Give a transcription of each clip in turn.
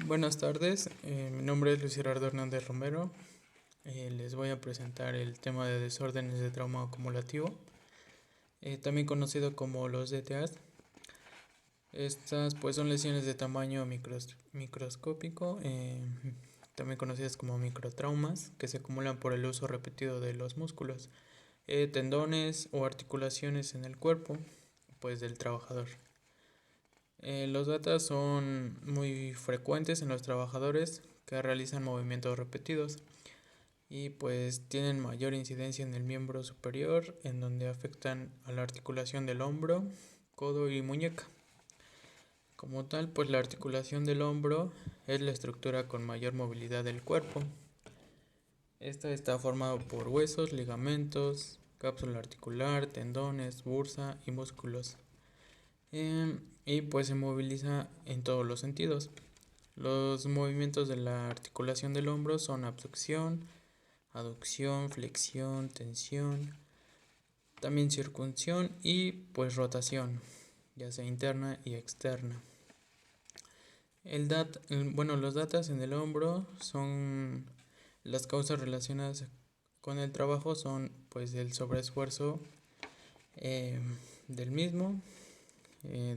Buenas tardes, mi nombre es Luis Gerardo Hernández Romero. Les voy a presentar el tema de desórdenes de trauma acumulativo, también conocido como los DTAs. Estas pues son lesiones de tamaño microscópico, también conocidas como microtraumas, que se acumulan por el uso repetido de los músculos, tendones o articulaciones en el cuerpo pues del trabajador. Los DTAs son muy frecuentes en los trabajadores que realizan movimientos repetidos y pues tienen mayor incidencia en el miembro superior, en donde afectan a la articulación del hombro, codo y muñeca. Como tal, pues la articulación del hombro es la estructura con mayor movilidad del cuerpo. Esta está formada por huesos, ligamentos, cápsula articular, tendones, bursa y músculos. Y pues se moviliza en todos los sentidos. Los movimientos de la articulación del hombro son abducción, aducción, flexión, tensión, también circunción y pues rotación, ya sea interna y externa. Los datas en el hombro son las causas relacionadas con el trabajo son pues el sobreesfuerzo eh, del mismo,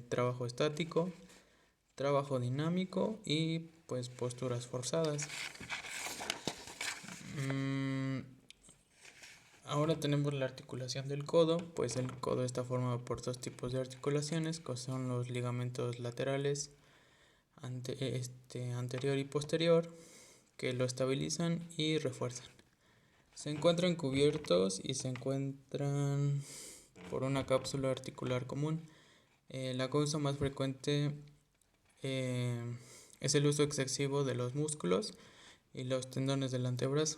trabajo estático, trabajo dinámico y pues posturas forzadas. Ahora tenemos la articulación del codo, pues el codo está formado por dos tipos de articulaciones, que son los ligamentos laterales anterior y posterior, que lo estabilizan y refuerzan. Se encuentran cubiertos y se encuentran por una cápsula articular común. La causa más frecuente es el uso excesivo de los músculos y los tendones del antebrazo.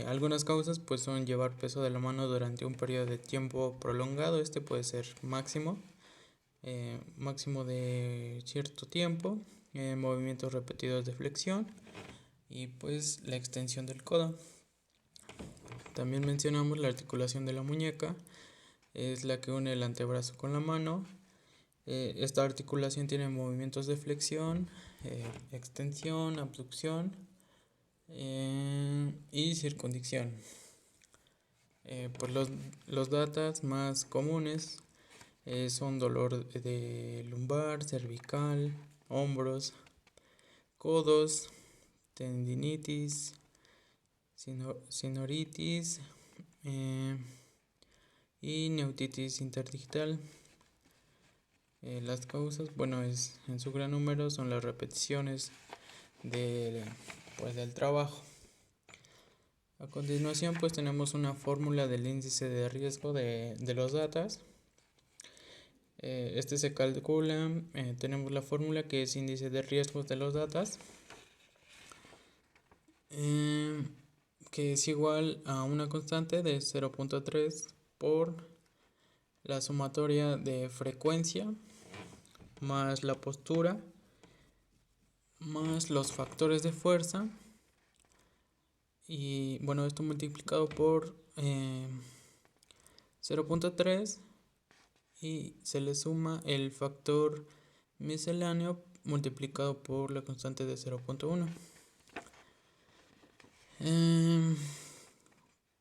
Algunas causas pues son llevar peso de la mano durante un periodo de tiempo prolongado. Este puede ser máximo de cierto tiempo, movimientos repetidos de flexión y pues la extensión del codo. También mencionamos la articulación de la muñeca, es la que une el antebrazo con la mano. Esta articulación tiene movimientos de flexión, extensión, abducción y circundición. Pues los datas más comunes son dolor de lumbar, cervical, hombros, codos, tendinitis, sinovitis y neutitis interdigital. Las causas, en su gran número son las repeticiones del trabajo. A continuación pues tenemos una fórmula del índice de riesgo de los datas. Este se calcula, tenemos la fórmula que es índice de riesgos de los datas, que es igual a una constante de 0.3 por la sumatoria de frecuencia más la postura más los factores de fuerza, y esto multiplicado por 0.3 y se le suma el factor misceláneo multiplicado por la constante de 0.1.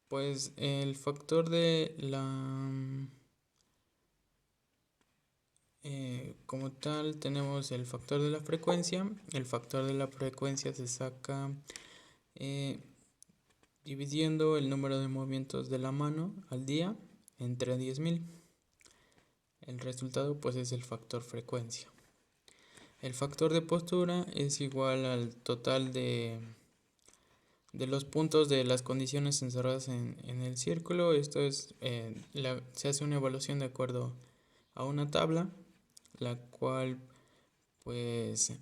Pues el factor de como tal tenemos el factor de la frecuencia. El factor de la frecuencia se saca dividiendo el número de movimientos de la mano al día entre 10.000. El resultado pues es el factor frecuencia. El factor de postura es igual al total de los puntos de las condiciones encerradas en el círculo. Esto es, se hace una evaluación de acuerdo a una tabla, la cual pues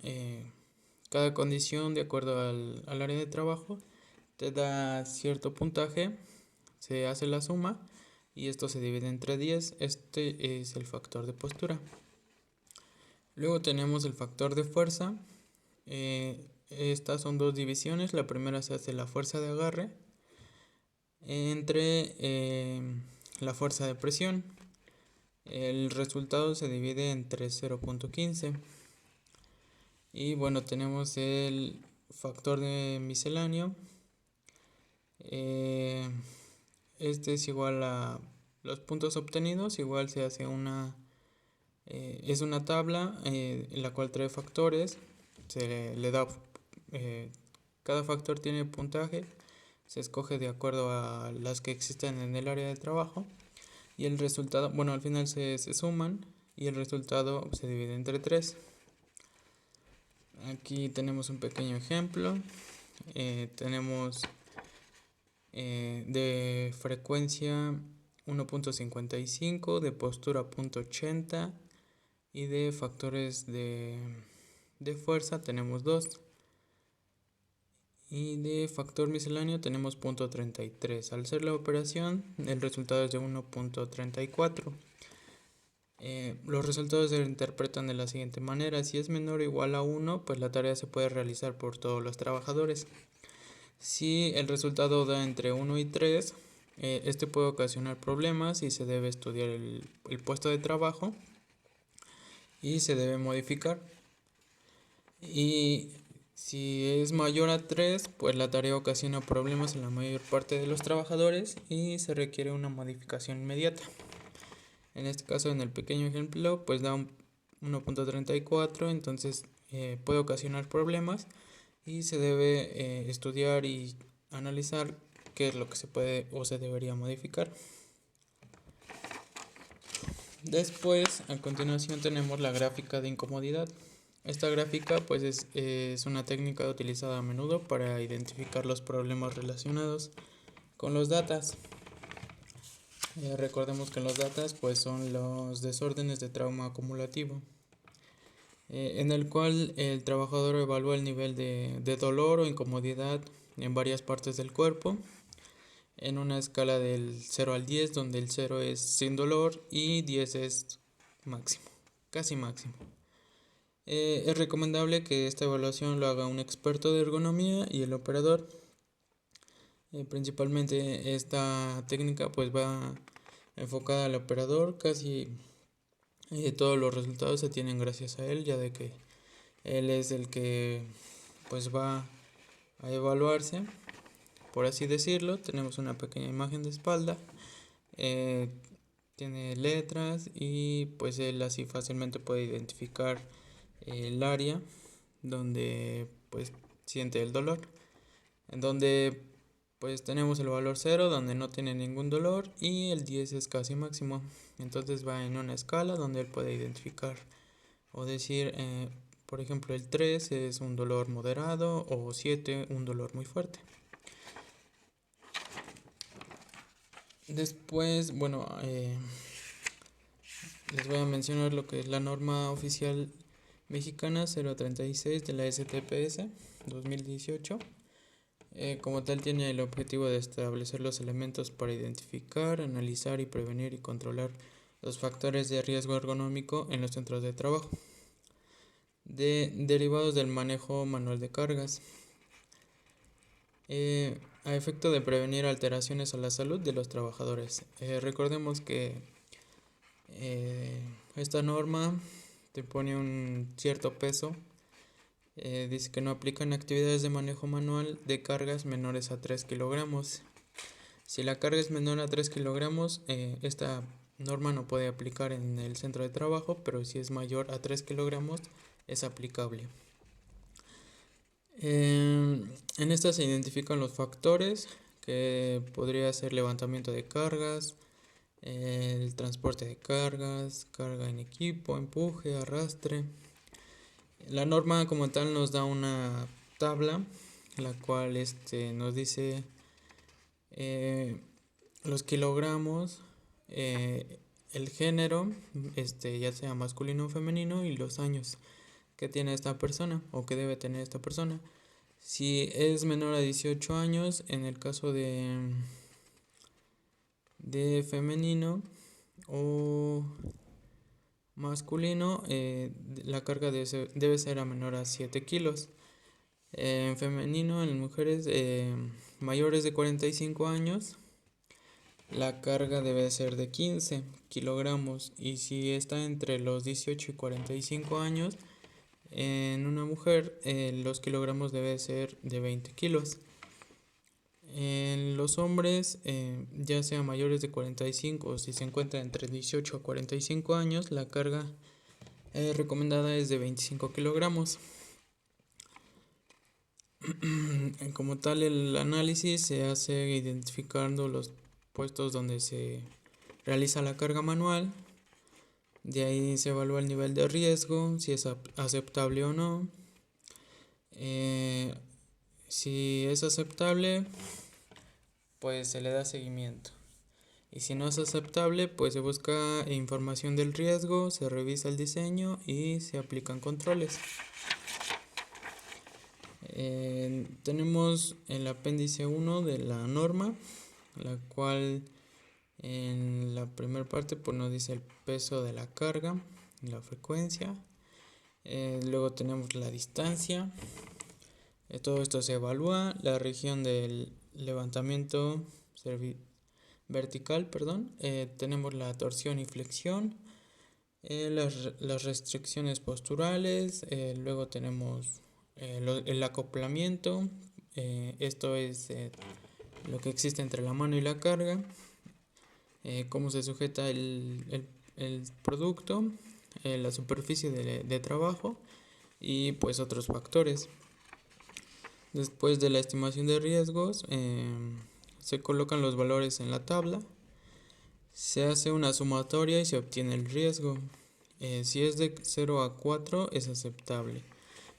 cada condición de acuerdo al área de trabajo te da cierto puntaje, se hace la suma y esto se divide entre 10. Este es el factor de postura. Luego tenemos el factor de fuerza. Estas son dos divisiones. La primera se hace la fuerza de agarre entre la fuerza de presión. El resultado se divide entre 0.15. Y bueno, tenemos el factor de misceláneo. Eh, este es igual a los puntos obtenidos, igual se hace es una tabla en la cual trae factores, le da, eh, cada factor tiene puntaje, se escoge de acuerdo a las que existen en el área de trabajo y el resultado, bueno, al final se suman y el resultado se divide entre 3. Aquí tenemos un pequeño ejemplo, tenemos de frecuencia 1.55, de postura 0.80 y de factores de fuerza tenemos 2 y de factor misceláneo tenemos 0.33. Al hacer la operación el resultado es de 1.34. Los resultados se interpretan de la siguiente manera: si es menor o igual a 1, pues la tarea se puede realizar por todos los trabajadores. Si el resultado da entre 1 y 3, este puede ocasionar problemas y se debe estudiar el puesto de trabajo y se debe modificar. Y si es mayor a 3, pues la tarea ocasiona problemas en la mayor parte de los trabajadores y se requiere una modificación inmediata. En este caso, en el pequeño ejemplo, pues da 1.34, entonces puede ocasionar problemas y se debe estudiar y analizar qué es lo que se puede o se debería modificar. Después, a continuación, tenemos la gráfica de incomodidad. Esta gráfica pues es una técnica utilizada a menudo para identificar los problemas relacionados con los datas. Recordemos que los datas pues son los desórdenes de trauma acumulativo, en el cual el trabajador evalúa el nivel de dolor o incomodidad en varias partes del cuerpo en una escala del 0 al 10, donde el 0 es sin dolor y 10 es máximo, casi máximo. Es recomendable que esta evaluación lo haga un experto de ergonomía y el operador. Principalmente esta técnica pues va enfocada al operador, casi todos los resultados se tienen gracias a él, ya de que él es el que pues va a evaluarse, por así decirlo. Tenemos una pequeña imagen de espalda, tiene letras y pues él así fácilmente puede identificar el área donde pues siente el dolor, en donde pues tenemos el valor 0 donde no tiene ningún dolor y el 10 es casi máximo. Entonces va en una escala donde él puede identificar o decir, por ejemplo, el 3 es un dolor moderado o 7 un dolor muy fuerte. Después, bueno, les voy a mencionar lo que es la norma oficial mexicana 036 de la STPS 2018. Como tal, tiene el objetivo de establecer los elementos para identificar, analizar y prevenir y controlar los factores de riesgo ergonómico en los centros de trabajo, derivados del manejo manual de cargas, a efecto de prevenir alteraciones a la salud de los trabajadores. Recordemos que esta norma te pone un cierto peso. Dice que no aplican actividades de manejo manual de cargas menores a 3 kilogramos. Si la carga es menor a 3 kilogramos, esta norma no puede aplicar en el centro de trabajo, pero si es mayor a 3 kilogramos es aplicable. En esta se identifican los factores, que podría ser levantamiento de cargas, el transporte de cargas, carga en equipo, empuje, arrastre. La norma como tal nos da una tabla, la cual nos dice los kilogramos, el género, ya sea masculino o femenino, y los años que tiene esta persona o que debe tener esta persona. Si es menor a 18 años, en el caso de femenino o masculino, la carga debe ser a menor a 7 kilos. En femenino, en mujeres mayores de 45 años, la carga debe ser de 15 kilogramos. Y si está entre los 18 y 45 años, En una mujer los kilogramos debe ser de 20 kilos. En los hombres, ya sea mayores de 45 o si se encuentran entre 18 a 45 años, la carga recomendada es de 25 kilogramos. Como tal, el análisis se hace identificando los puestos donde se realiza la carga manual. De ahí se evalúa el nivel de riesgo, si es aceptable o no. Si es aceptable, pues se le da seguimiento. Y si no es aceptable, pues se busca información del riesgo, se revisa el diseño y se aplican controles. Tenemos el apéndice 1 de la norma, la cual en la primera parte pues nos dice el peso de la carga, la frecuencia. Luego tenemos la distancia. Todo esto se evalúa. La región del levantamiento vertical, tenemos la torsión y flexión, las restricciones posturales, luego tenemos el acoplamiento, esto es lo que existe entre la mano y la carga, cómo se sujeta el producto, la superficie de trabajo y pues otros factores. Después de la estimación de riesgos, se colocan los valores en la tabla, se hace una sumatoria y se obtiene el riesgo. Si es de 0 a 4 es aceptable.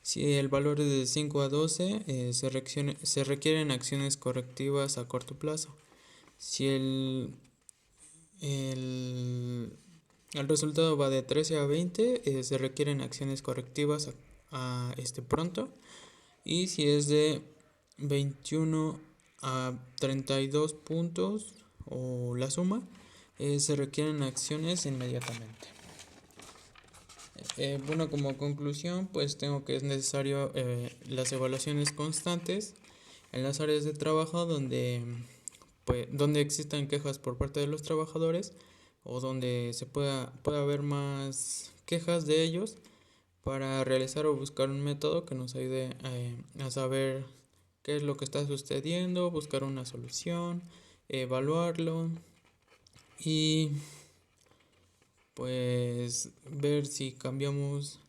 Si el valor es de 5 a 12 se requieren acciones correctivas a corto plazo. Si el resultado va de 13 a 20 se requieren acciones correctivas a pronto. Y si es de 21 a 32 puntos o la suma, se requieren acciones inmediatamente. Bueno, como conclusión, pues tengo que es necesario las evaluaciones constantes en las áreas de trabajo donde existan quejas por parte de los trabajadores o donde pueda haber más quejas de ellos, para realizar o buscar un método que nos ayude a saber qué es lo que está sucediendo, buscar una solución, evaluarlo y pues ver si cambiamos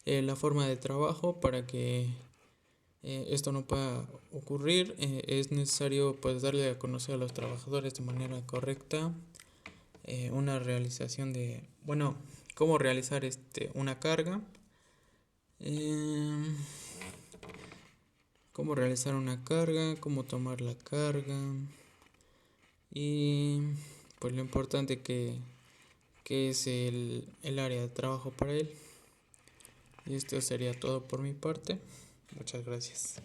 la forma de trabajo para que esto no pueda ocurrir. Es necesario pues darle a conocer a los trabajadores de manera correcta una realización de, cómo realizar una carga. Cómo realizar una carga, cómo tomar la carga y pues lo importante que es el área de trabajo para él. Y esto sería todo por mi parte. Muchas gracias.